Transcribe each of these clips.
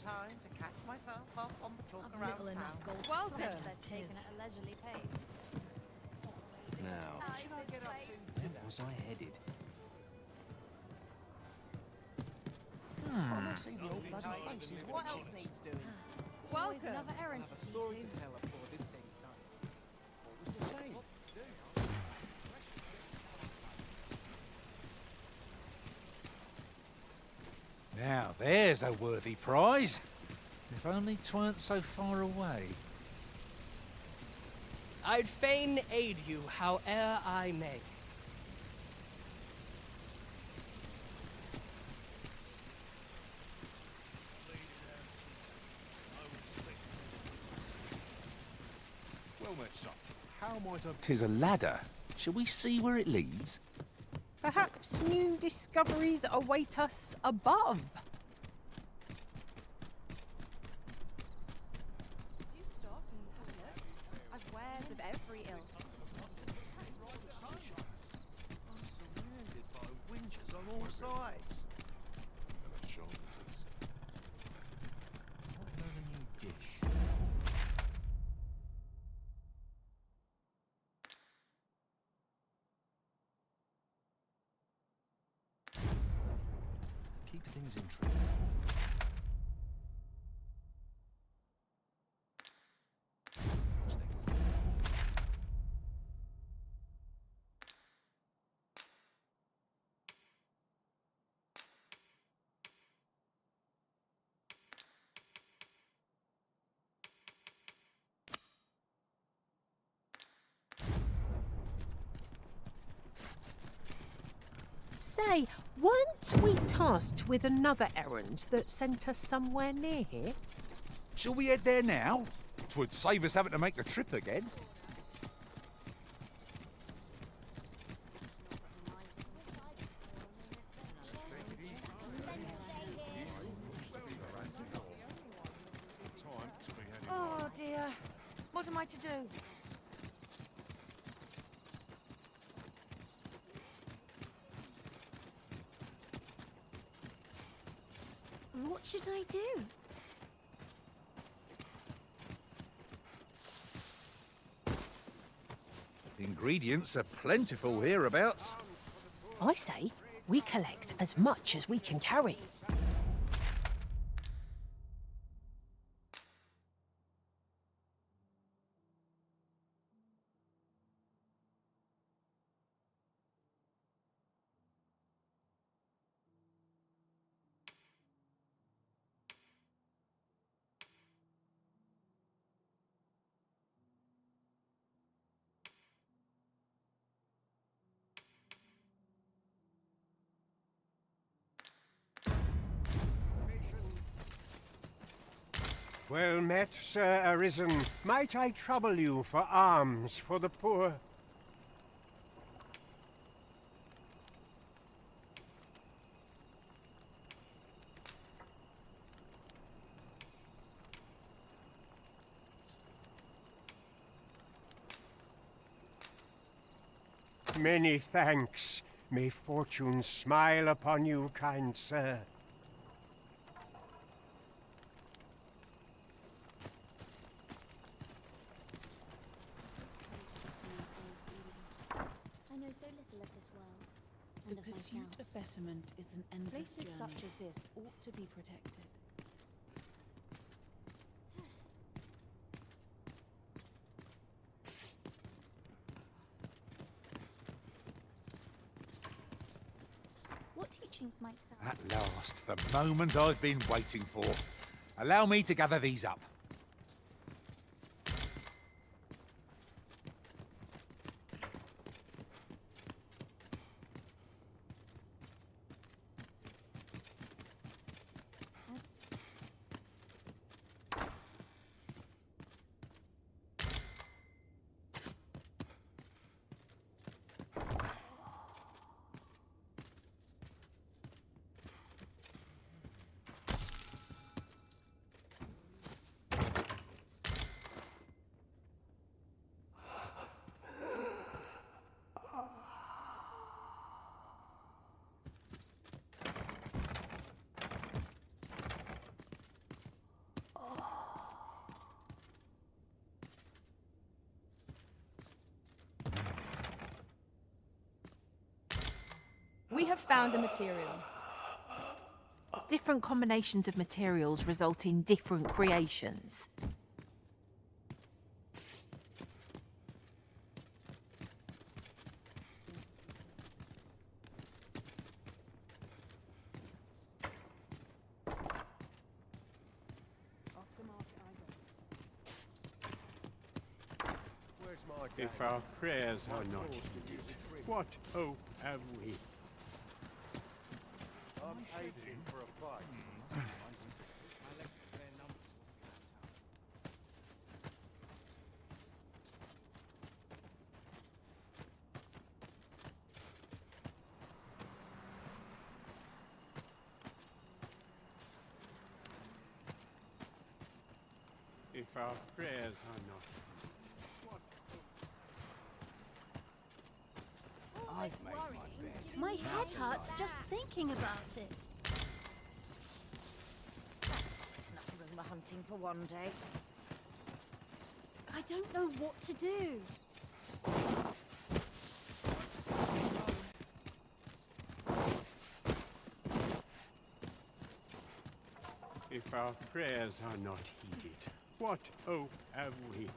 time to catch myself up on the talk I've around little town. enough gold to Welcome. spend They're as it taking is. at a leisurely pace. Now, What should I get up to where today? was I headed? I want to see the old bloody places. What else needs doing? Welcome. Always another I'll errand have to a see story to. to tell before this thing's done. What was the saying? Now there's a worthy prize. If only 'tweren't so far away. I'd fain aid you, howe'er I may. Well met, sir. How might I... 'Tis a ladder. Shall we see where it leads? Perhaps new discoveries await us above. Do stop and have a look? I've wares of every ilk. I'm surrounded by winches on all sides. Might learn a new dish. Keep things intriguing. Say, weren't we tasked with another errand that sent us somewhere near here? Shall we head there now? 'Twould save us having to make the trip again. Oh dear. What am I to do? What should I do? Ingredients are plentiful hereabouts. I say we collect as much as we can carry. Well met, Sir Arisen. Might I trouble you for alms for the poor? Many thanks. May fortune smile upon you, kind sir. I know so little of this world and The of pursuit myself. of betterment is an endless Places journey. such as this ought to be protected. What teachings might thou... At last, the moment I've been waiting for. Allow me to gather these up. have found a material. Different combinations of materials result in different creations. If our prayers are not heeded, what hope have we? I'm aching for a fight. If our prayers are not heeded, what I've made my bed. My head hurts just thinking about it. Enough rumour hunting for one day. I don't know what to do. If our prayers are not heeded, what hope have we?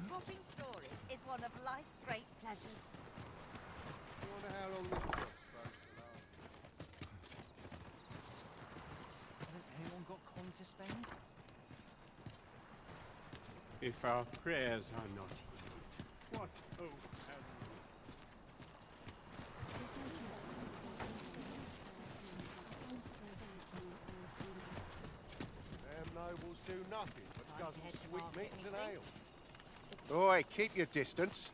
Swapping stories is one of life's great pleasures. I wonder how long this work's supposed to last. Hasn't anyone got coin to spend? If our prayers are not heeded, what hope have we? Them nobles do nothing but Time to guzzle head to sweet market, meats and methinks. ale. Oi, keep your distance.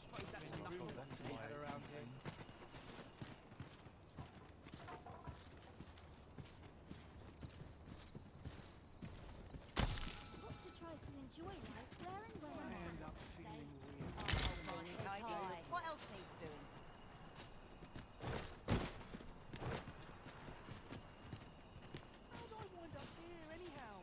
Suppose that's enough of that to have around here. Got to try to enjoy life where and when I end up feeling weird. I do. What else needs doing? How do I wind up here anyhow?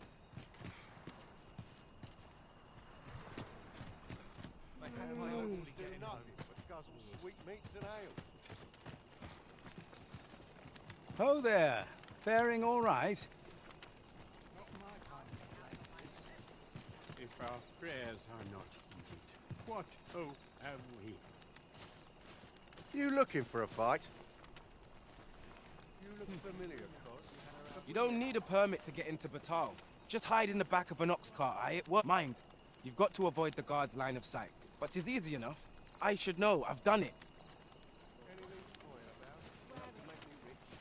Nobles do nothing but guzzle sweet meats and ale. Ho there. Faring all right? If our prayers are not heeded, what hope have we? You looking for a fight? You look familiar, Cos. You don't need a permit to get into Batal. Just hide in the back of an ox cart, aye? It won't mind. You've got to avoid the guard's line of sight. But 'tis easy enough. I should know. I've done it. Anything toying about? Enough to make me rich.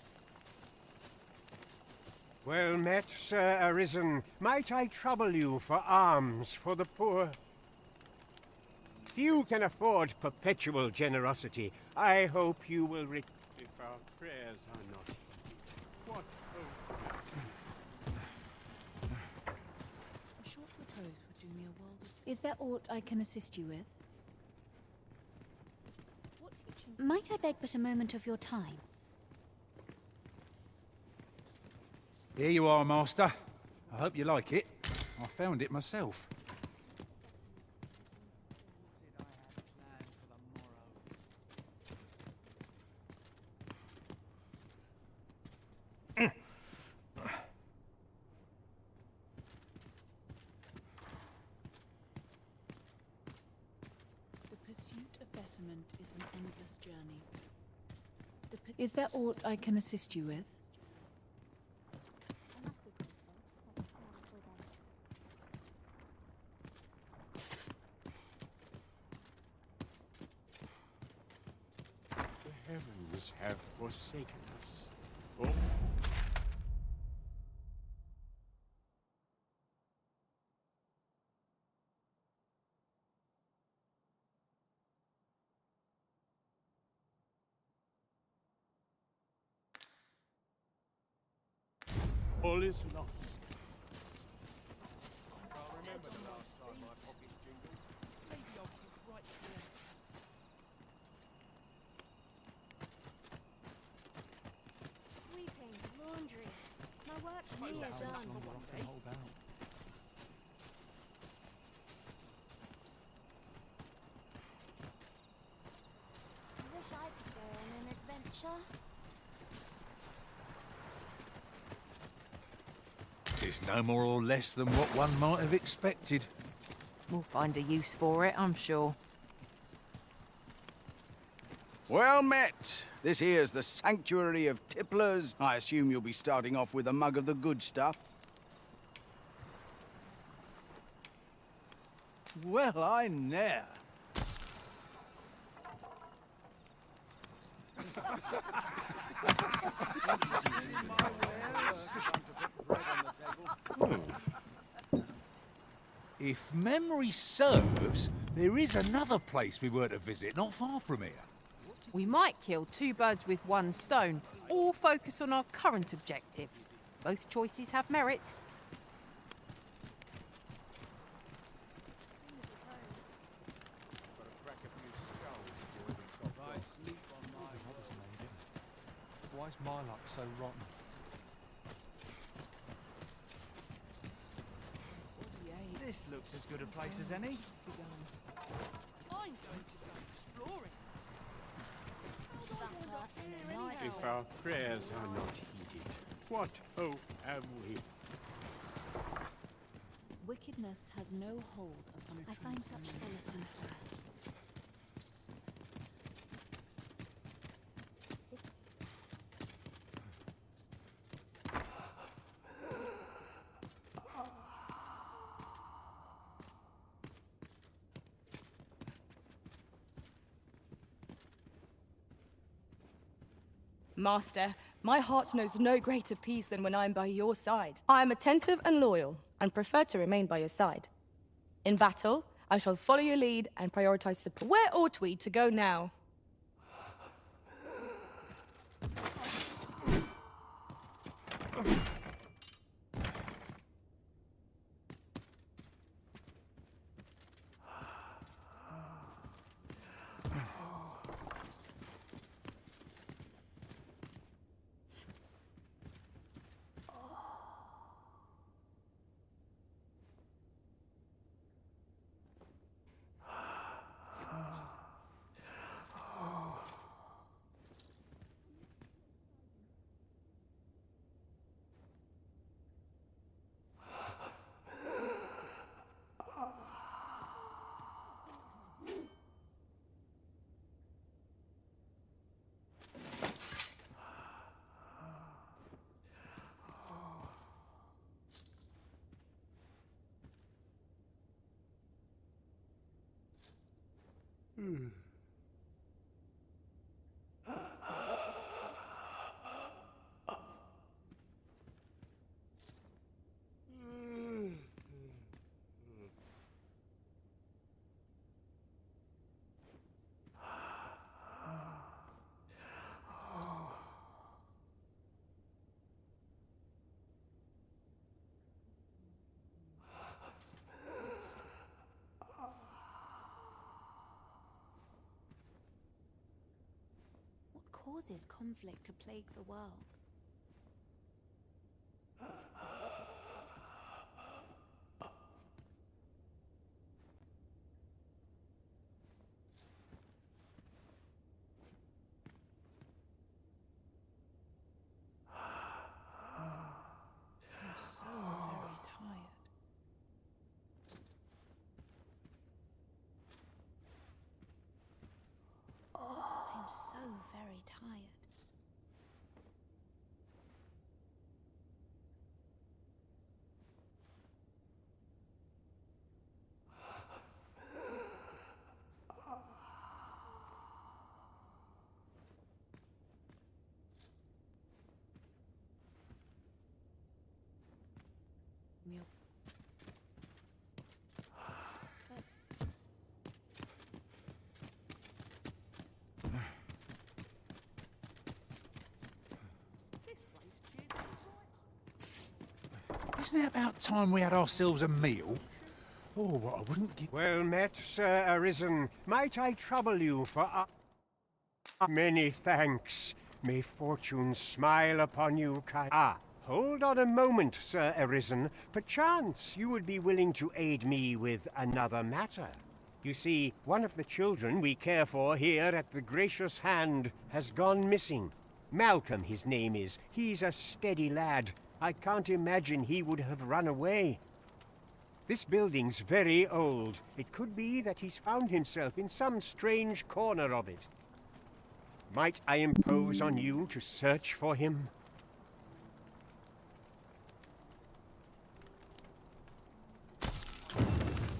Well met, Sir Arisen. Might I trouble you for alms for the poor? Few can afford perpetual generosity. I hope you will If our prayers are not heeded, what hope have we? A short repose would do me a world of... Is there aught I can assist you with? What teaching... Might I beg but a moment of your time? Here you are, Master. I hope you like it. I found it myself. The pursuit of betterment is an endless journey. Is there aught I can assist you with? The heavens have forsaken us. Oh. All is lost. Can't remember the last time my pockets jingled. Maybe I'll keep right here. Sweep My work's nearly done. I wish I could go on an adventure. It's no more or less than what one might have expected. We'll find a use for it, I'm sure. Well met. This here's the Sanctuary of Tipplers. I assume you'll be starting off with a mug of the good stuff. Well, I ne'er. If memory serves, there is another place we were to visit not far from here. We might kill two birds with one stone, or focus on our current objective. Both choices have merit. Why is my luck so rotten? This looks as good a place as any. I'm going to go exploring. Supper and a night If our prayers are not heeded, what hope have we? Wickedness has no hold upon a I find such solace in prayer. Master, my heart knows no greater peace than when I am by your side. I am attentive and loyal, and prefer to remain by your side. In battle, I shall follow your lead and prioritize support. Where ought we to go now? Causes conflict to plague the world. I'm so very tired. I'm so very tired. We'll Isn't it about time we had ourselves a meal? Oh, what I wouldn't give... Well met, Sir Arisen. Might I trouble you for many thanks. May fortune smile upon you, Hold on a moment, Sir Arisen. Perchance you would be willing to aid me with another matter. You see, one of the children we care for here at the Gracious Hand has gone missing. Malcolm, his name is. He's a steady lad. I can't imagine he would have run away. This building's very old. It could be that he's found himself in some strange corner of it. Might I impose on you to search for him?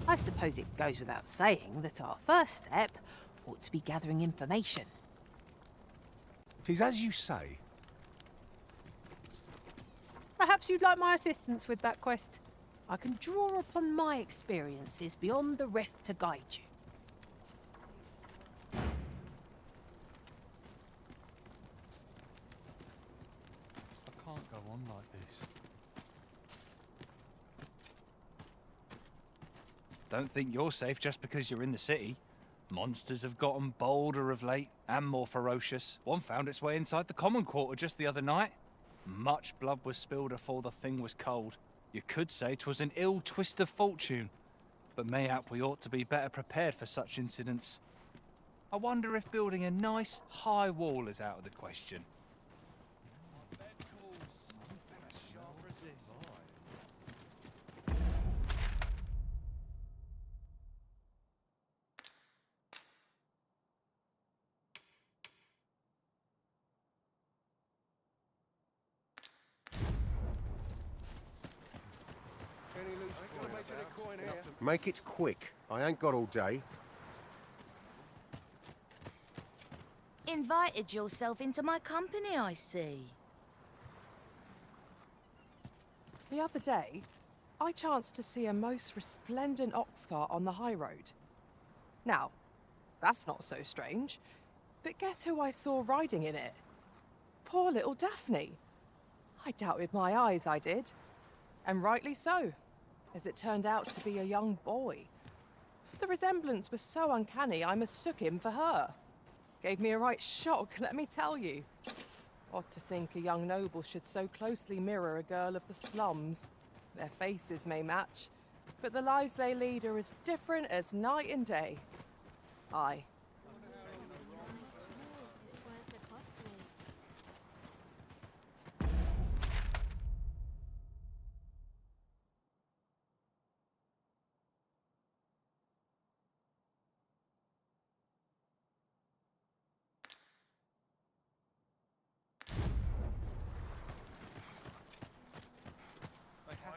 I suppose it goes without saying that our first step ought to be gathering information. 'Tis as you say. Perhaps you'd like my assistance with that quest. I can draw upon my experiences beyond the rift to guide you. I can't go on like this. Don't think you're safe just because you're in the city. Monsters have gotten bolder of late, and more ferocious. One found its way inside the common quarter just the other night. Much blood was spilled afore the thing was cold. You could say 'twas an ill twist of fortune. But mayhap we ought to be better prepared for such incidents. I wonder if building a nice, high wall is out of the question. Make it quick. I ain't got all day. Invited yourself into my company, I see. The other day, I chanced to see a most resplendent ox cart on the high road. Now, that's not so strange, but guess who I saw riding in it? Poor little Daphne. I doubted my eyes, I did. And rightly so, as it turned out to be a young boy. The resemblance was so uncanny, I mistook him for her. Gave me a right shock, let me tell you. Odd to think a young noble should so closely mirror a girl of the slums. Their faces may match, but the lives they lead are as different as night and day. Aye.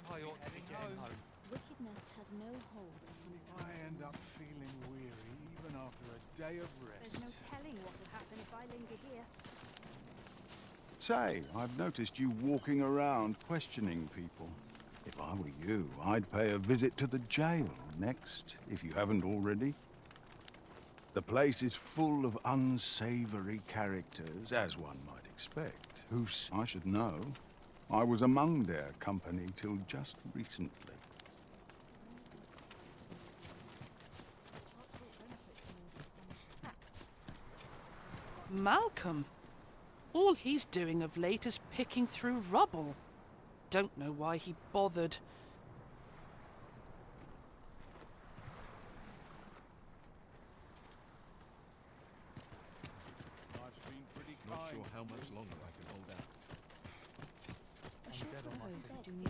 I ought to be getting home. Wickedness has no hold upon I end up feeling weary even after a day of rest. There's no telling what will happen if I linger here. Say, I've noticed you walking around questioning people. If I were you, I'd pay a visit to the jail next, if you haven't already. The place is full of unsavory characters, as one might expect, who I should know. I was among their company till just recently. Malcolm. All he's doing of late is picking through rubble. Don't know why he bothered. Not sure how much longer I can hold out. I'm dead on my feet.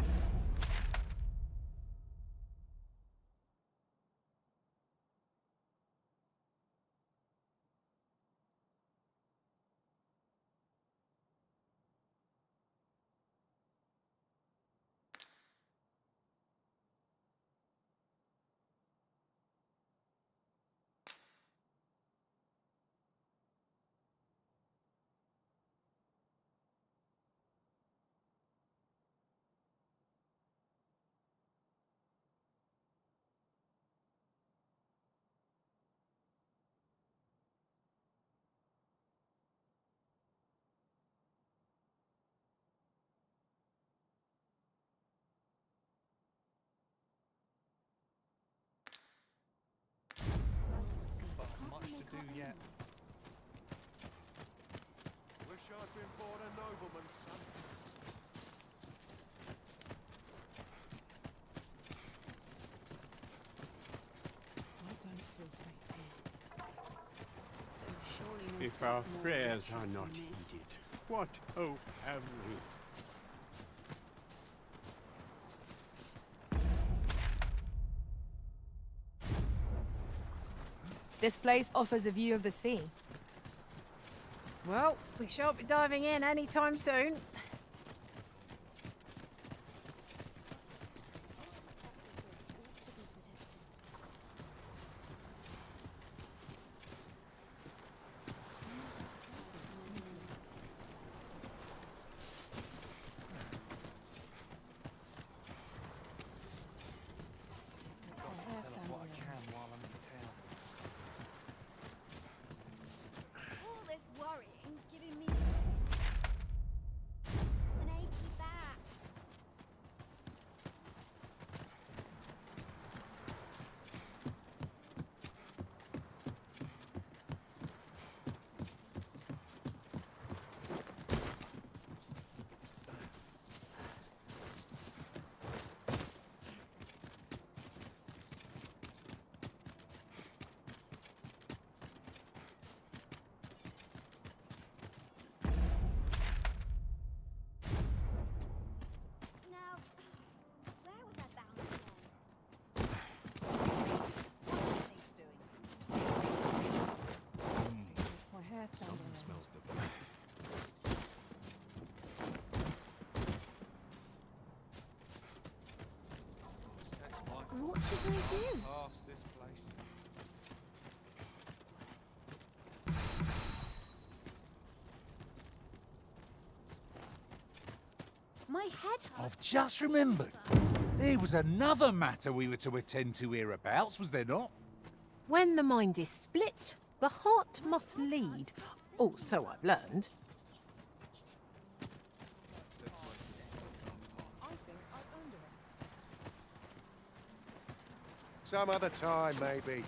Much to do yet. Wish I'd been born a nobleman, son. If our prayers are not heeded, what hope have we? This place offers a view of the sea. Well, we shan't be diving in anytime soon. All this worrying's giving me an achy back. Now, where was I bound again? Makes my hair stand on end. Smells different. What should I do? Past this place. My head hurts. I've just remembered. There was another matter we were to attend to hereabouts, was there not? When the mind is split, the heart must lead. Or so I've learned. Some other time, maybe.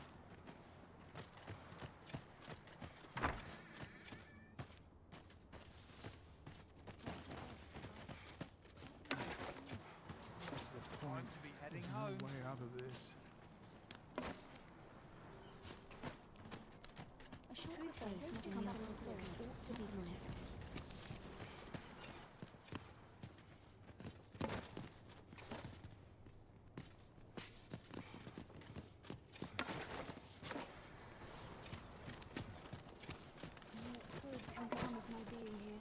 Time to be heading home. Way out of this. A short face must come up as well. Ought to be protected. What good can come of my being here?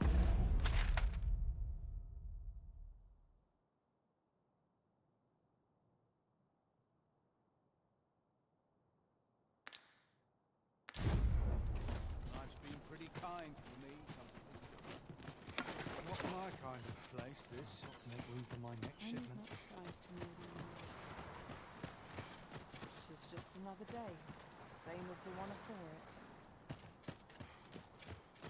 Life's been pretty kind to me. Not my kind of place, this. Got to make room for my next shipment. This is just another day, same as the one before it.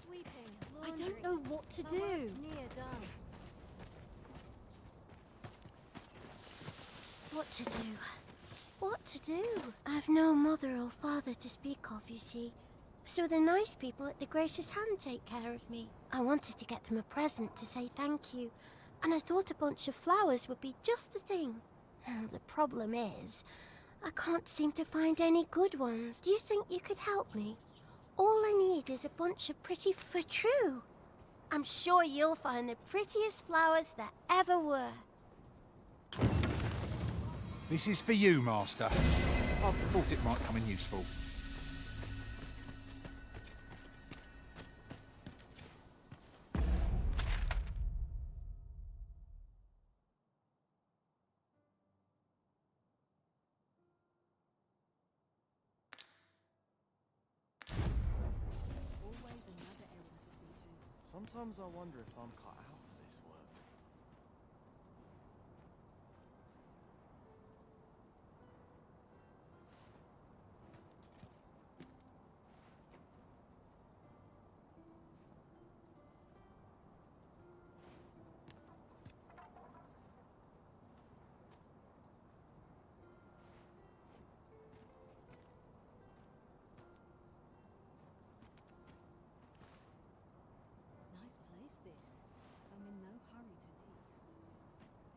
Sweeping, I laundry. don't know what to My do. work's near done. What to do? What to do? I've no mother or father to speak of, you see. So the nice people at the Gracious Hand take care of me. I wanted to get them a present to say thank you, and I thought a bunch of flowers would be just the thing. The problem is, I can't seem to find any good ones. Do you think you could help me? All I need is a bunch of pretty for true. I'm sure you'll find the prettiest flowers that ever were. This is for you, Master. I thought it might come in useful. Always another errand to see to. Sometimes I wonder if I'm cut out for this work. Nice place, this. I'm in no hurry to leave.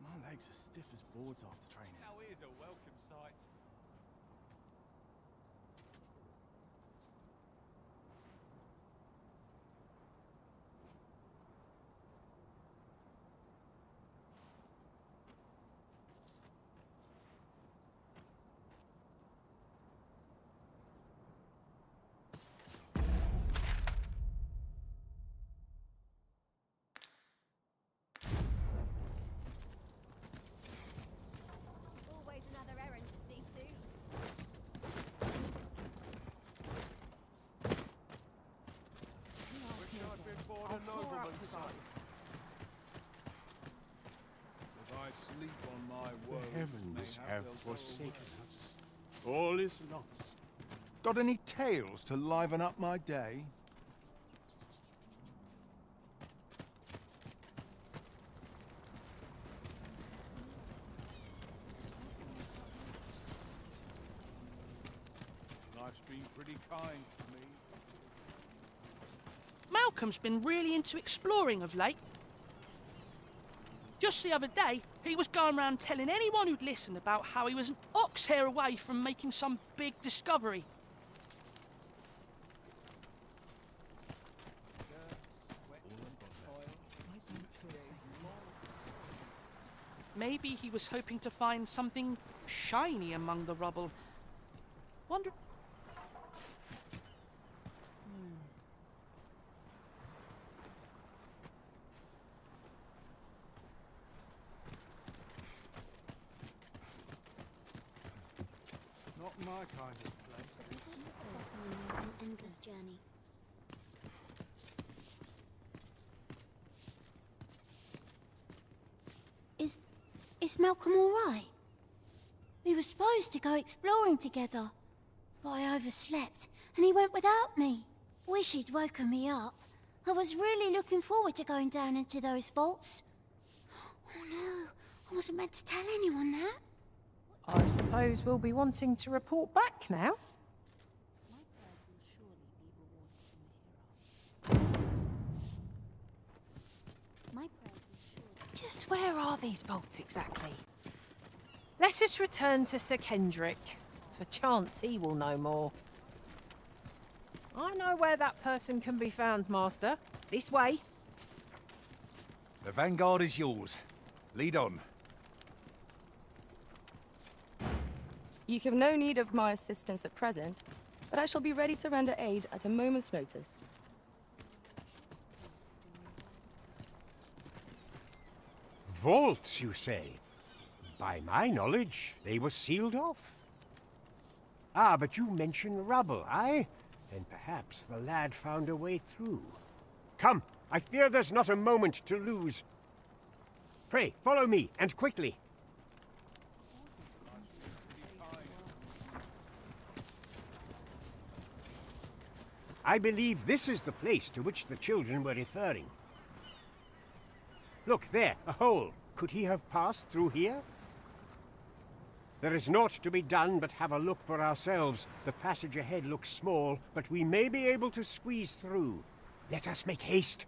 My legs are stiff as boards after training. Now here's a welcome sight. his eyes. If I sleep on my The woes, heavens mayhap have they'll go forsaken away. us. All is lost. Got any tales to liven up my day? Life's been pretty kind to me. Malcolm's been really into exploring of late. Just the other day, he was going around telling anyone who'd listen about how he was an ox hair away from making some big discovery. Maybe he was hoping to find something shiny among the rubble. Wonder... Not my kind of place, this. An endless journey. Is Malcolm all right? We were supposed to go exploring together, but I overslept and he went without me. Wish he'd woken me up. I was really looking forward to going down into those vaults. Oh no, I wasn't meant to tell anyone that. I suppose we'll be wanting to report back now. Just where are these vaults exactly? Let us return to Sir Kendrick. Perchance he will know more. I know where that person can be found, Master. This way. The vanguard is yours. Lead on. You have no need of my assistance at present, but I shall be ready to render aid at a moment's notice. Vaults, you say? By my knowledge, they were sealed off. Ah, but you mention rubble, aye? Then perhaps the lad found a way through. Come, I fear there's not a moment to lose. Pray, follow me, and quickly. I believe this is the place to which the children were referring. Look, there, a hole. Could he have passed through here? There is naught to be done but have a look for ourselves. The passage ahead looks small, but we may be able to squeeze through. Let us make haste.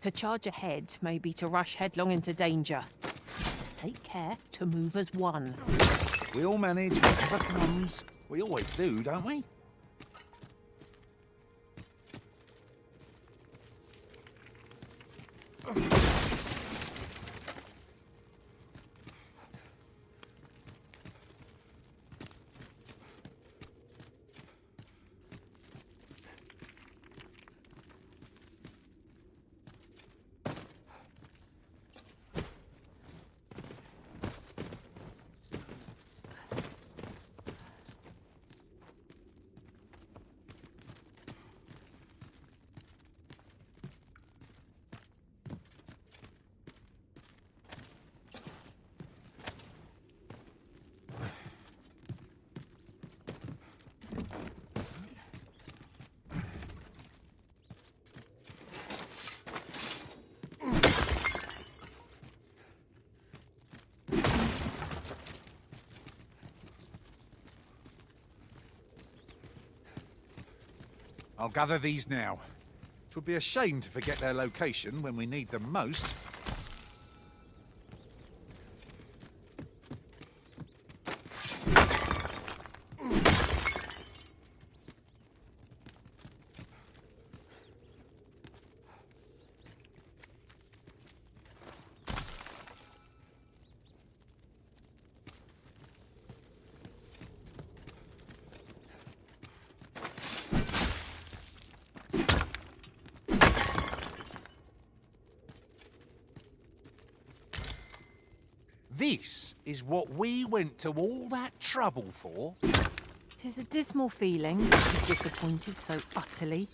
To charge ahead may be to rush headlong into danger. Let us take care to move as one. We all manage whatever comes. We always do, don't we? I'll gather these now. It would be a shame to forget their location when we need them most. this is what we went to all that trouble for? 'Tis a dismal feeling to be disappointed so utterly.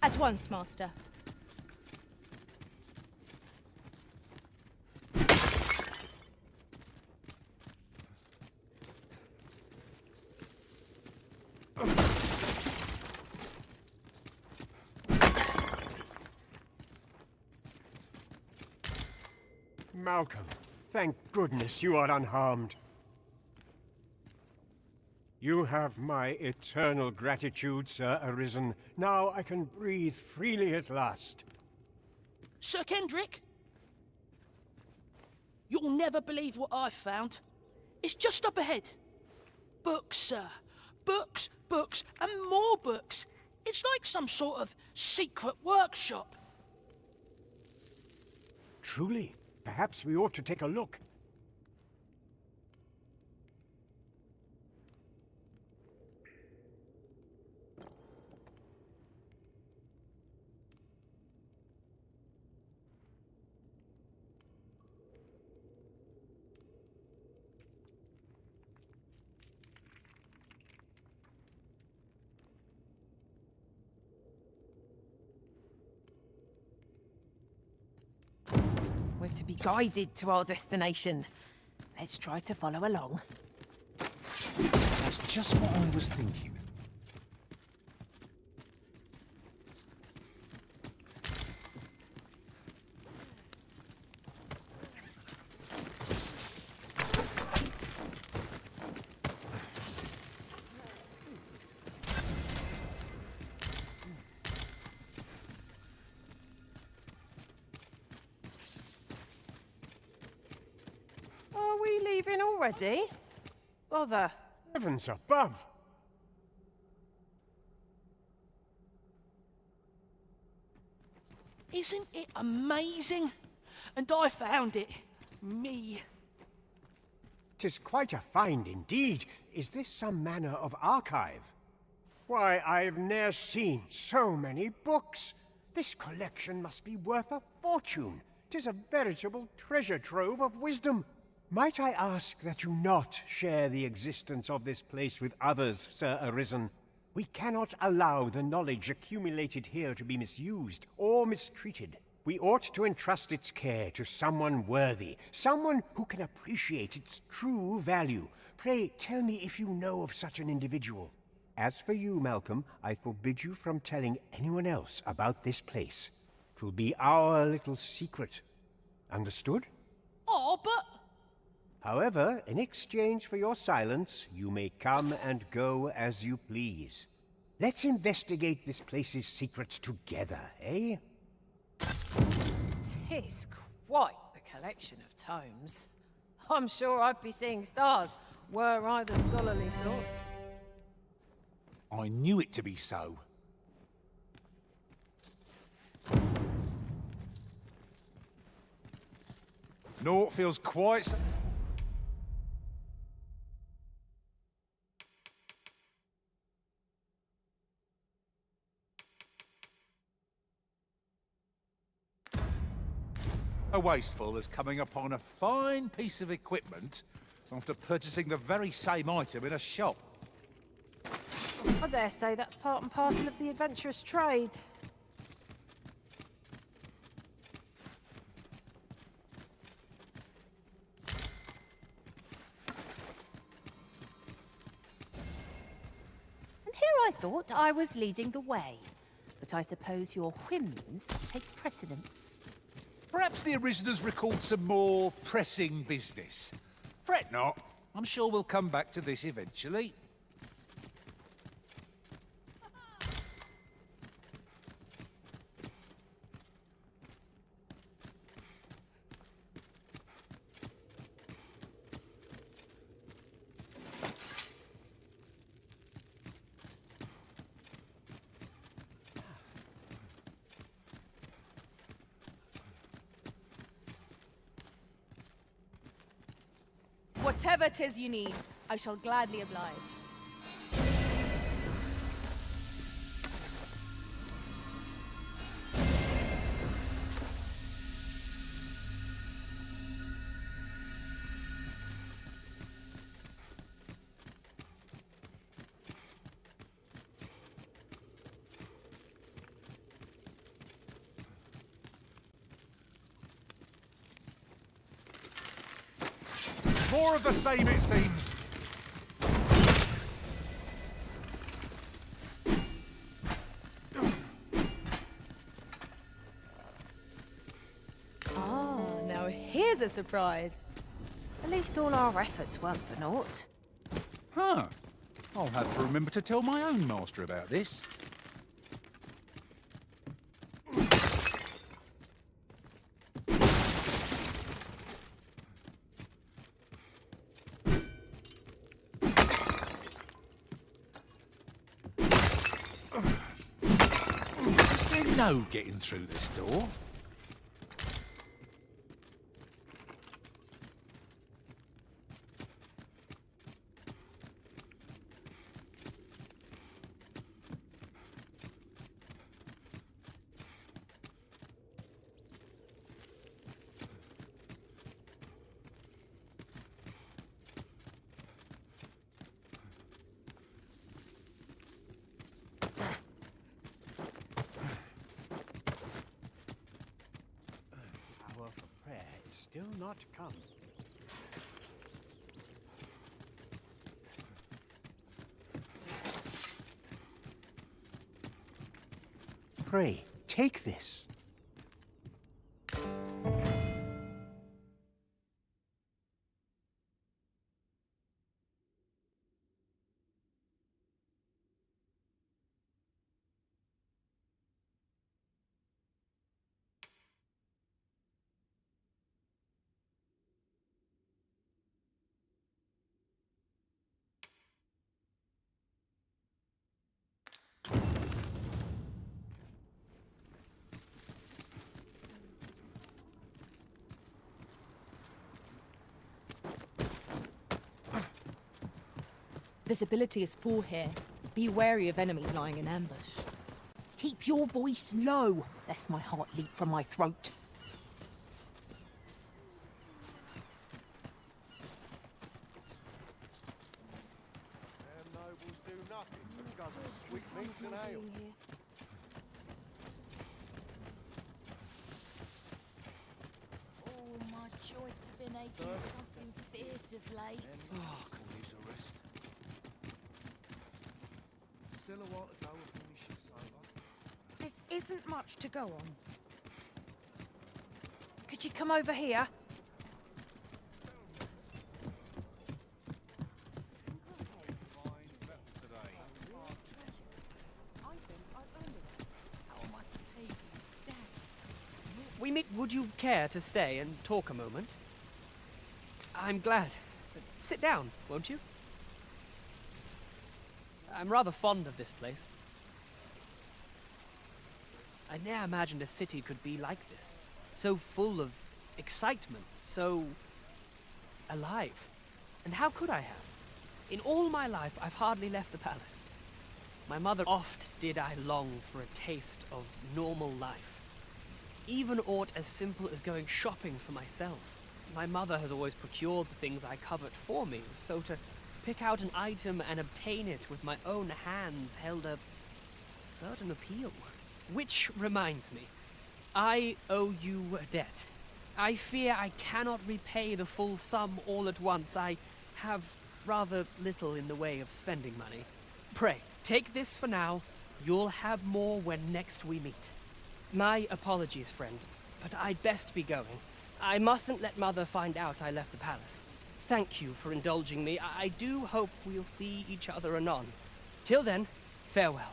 At once, Master. Malcolm, thank goodness you are unharmed. You have my eternal gratitude, Sir Arisen. Now I can breathe freely at last. Sir Kendrick? You'll never believe what I've found. It's just up ahead. Books, sir. Books, books, and more books. It's like some sort of secret workshop. Truly, perhaps we ought to take a look. We're to be guided to our destination. Let's try to follow along. That's just what I was thinking. Are we leaving already? Bother. Heavens above! Isn't it amazing? And I found it. Me. 'Tis quite a find indeed. Is this some manner of archive? Why, I've ne'er seen so many books. This collection must be worth a fortune. 'Tis a veritable treasure trove of wisdom. Might I ask that you not share the existence of this place with others, Sir Arisen? We cannot allow the knowledge accumulated here to be misused or mistreated. We ought to entrust its care to someone worthy, someone who can appreciate its true value. Pray tell me if you know of such an individual. As for you, Malcolm, I forbid you from telling anyone else about this place. 'Twill be our little secret. Understood? Oh, but... However, in exchange for your silence, you may come and go as you please. Let's investigate this place's secrets together, eh? 'Tis quite the collection of tomes. I'm sure I'd be seeing stars, were I the scholarly sort. I knew it to be so. Naught feels quite so... wasteful as coming upon a fine piece of equipment after purchasing the very same item in a shop. I dare say that's part and parcel of the adventurous trade. And here I thought I was leading the way, but I suppose your whims take precedence. Perhaps the Ariseners recalled some more pressing business. Fret not. I'm sure we'll come back to this eventually. Whatever 'tis you need, I shall gladly oblige. More of the same, it seems. Ah, now here's a surprise. At least all our efforts weren't for naught. Huh. I'll have to remember to tell my own master about this. Is there no getting through this door? Hour for prayer is still not come. Pray, take this. Visibility is poor here. Be wary of enemies lying in ambush. Keep your voice low, lest my heart leap from my throat. Them nobles do nothing but guzzle sweetmeats and ale. Oh, my joints have been aching something fierce of late. Oh, can use a rest. Still a while to go before my shift's over. This isn't much to go on. Could you come over here? Would you care to stay and talk a moment? I'm glad. Sit down, won't you? I'm rather fond of this place. I ne'er imagined a city could be like this. So full of excitement, so alive. And how could I have? In all my life, I've hardly left the palace. My mother oft did I long for a taste of normal life. Even aught as simple as going shopping for myself. My mother has always procured the things I covet for me, so to pick out an item and obtain it with my own hands held a certain appeal. Which reminds me, I owe you a debt. I fear I cannot repay the full sum all at once. I have rather little in the way of spending money. Pray, take this for now. You'll have more when next we meet. My apologies, friend, but I'd best be going. I mustn't let Mother find out I left the palace. Thank you for indulging me. I do hope we'll see each other anon. Till then, farewell.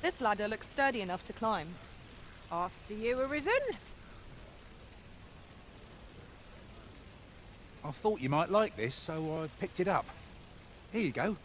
This ladder looks sturdy enough to climb. After you, Arisen. I thought you might like this, so I picked it up. Here you go.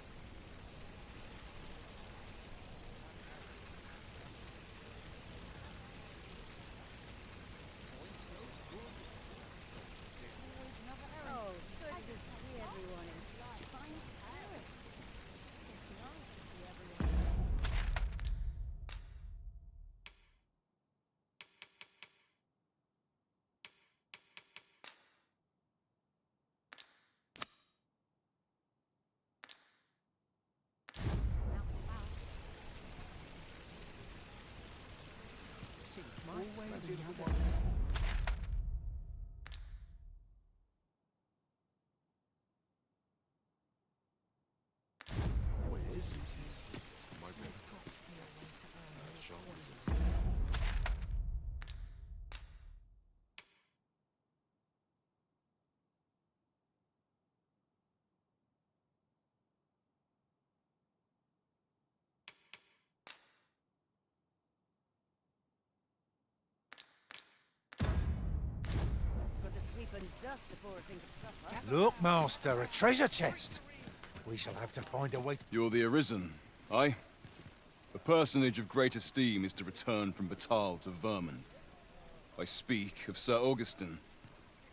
Look, Master, a treasure chest. We shall have to find a way to... You're the Arisen, aye? A personage of great esteem is to return from Batal to Vermin. I speak of Sir Augustin.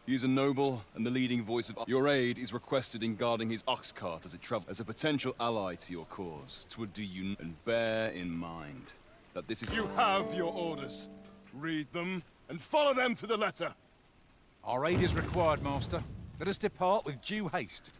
He is a noble and the leading voice of... Your aid is requested in guarding his ox cart as it travels. As a potential ally to your cause, 'twould do you... And bear in mind that this is... You have your orders. Read them and follow them to the letter. Our aid is required, Master. Let us depart with due haste.